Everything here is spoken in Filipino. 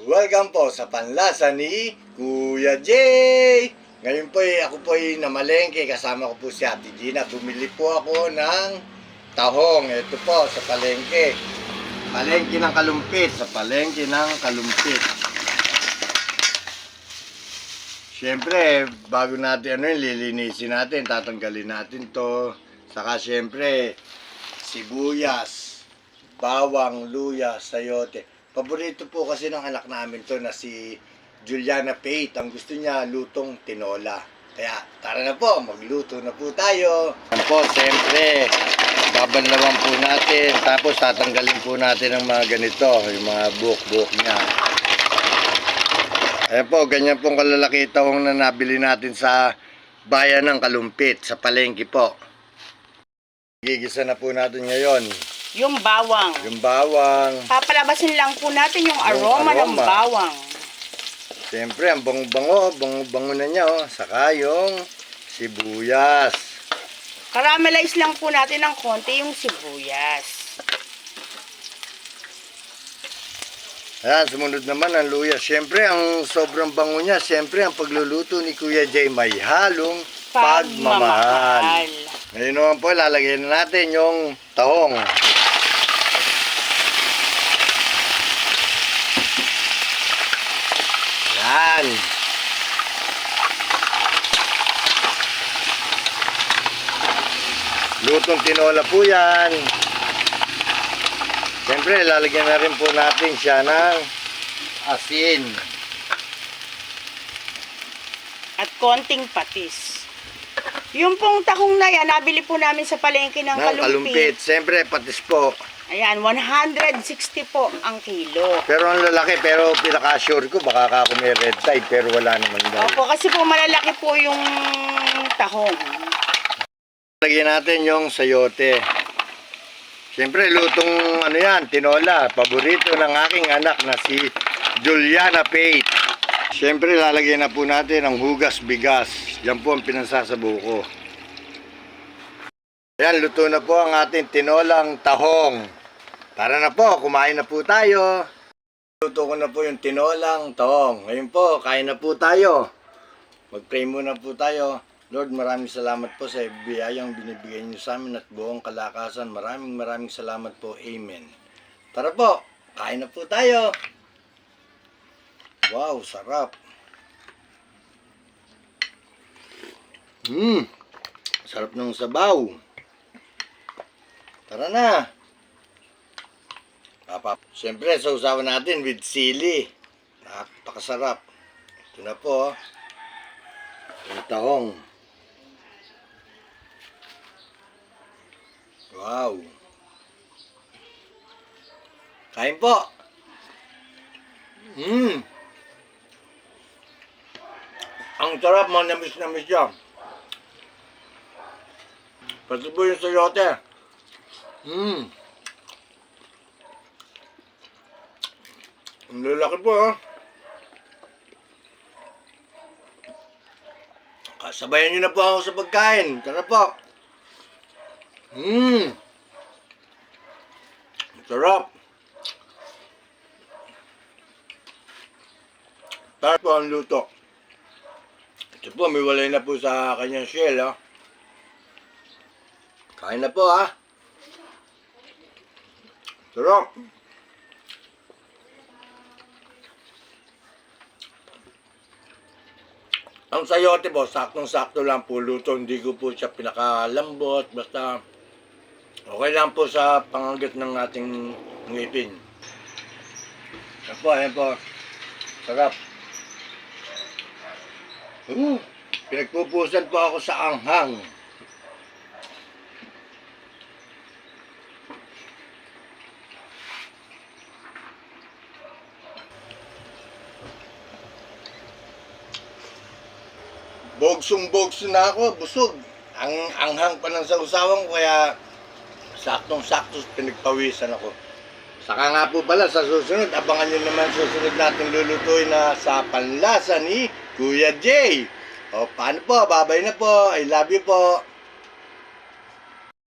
Welcome po sa panlasa ni Kuya Jay. Ngayon po ako po ay namalengke, kasama ko po si Ate Gina. Bumili po ako ng tahong. Ito po sa palengke. Palengke ng Kalumpit. Sa palengke ng Kalumpit. Siyempre, bago natin lilinisin natin, tatanggalin natin to. Saka siyempre, sibuyas, bawang, luya, sayote. Paborito po kasi ng anak namin to na si Juliana Pate. Ang gusto niya, lutong tinola. Kaya tara na po, magluto na po tayo. Yan po, siyempre, babanlawan po natin. Tapos tatanggalin po natin ang mga ganito, yung mga buhok-buhok niya. Ayan po, ganyan pong kalalaki tahong na nabili natin sa bayan ng Kalumpit, sa palengke po. Gigisa na po natin ngayon. Yung bawang. Yung bawang. Papalabasin lang po natin yung aroma ng bawang. Siyempre, ang bango-bango na niya, oh. Saka yung sibuyas. Caramelize lang po natin ng konti yung sibuyas. Ayan, sumunod naman ang luya. Siyempre, ang sobrang bango niya, siyempre, ang pagluluto ni Kuya Jay may halong pagmamahal. Ngayon naman po, lalagyan na natin yung tahong. Yan. Lutong tinola po yan. Siyempre, lalagyan na rin po natin siya ng asin. At konting patis. Yung pong tahong na yan, nabili po namin sa palengke ng Kalumpit. Siyempre, patis po. Ayan, 160 po ang kilo. Pero ang lalaki, pero pinaka-sure ko, baka ako may red tide, pero wala naman daw. Opo, kasi po malalaki po yung tahong. Lagyan natin yung sayote. Siyempre, lutong tinola. Paborito ng aking anak na si Juliana Pate. Siyempre, lalagyan na po natin ang hugas bigas. Yan po ang pinansasabaw ko. Ayan, luto na po ang ating tinolang tahong. Tara na po, kumain na po tayo. Luto ko na po yung tinolang tahong. Ngayon po, kain na po tayo. Mag-pray muna po tayo. Lord, maraming salamat po sa biyayang binibigay niyo sa amin at buong kalakasan. Maraming salamat po. Amen. Tara po, kain na po tayo. Wow, sarap. Sarap ng sabaw. Tara na. Siyempre, sausawan natin with sili. Napakasarap. Ito na po. Yung tahong. Wow. Kain po. Ang sarap, manamis-namis siya. Pati po yung sayote. Ang lalaki po, ha. Kasabayan nyo na po ako sa pagkain. Tara po. Ang sarap. Tara po ang luto. Ito po, may walay na po sa kanyang shell, ha. Kain na po, ha. Sarap. Ang sayote po, saktong-sakto lang po luto. Hindi ko po siya pinakalambot. Basta okay lang po sa pangagat ng ating ngipin. Ayan po. Sarap. Pinagpupusan po ako sa anghang. Bogsong-bogso na ako, busog. Ang anghang pa ng sausawan ko, kaya saktong-sakto pinagpawisan ako. Saka nga po pala, sa susunod, abangan nyo naman susunod natin lulutuin na sa panlasa ni Kuya Jay. O, paano po? Babay na po. I love you po.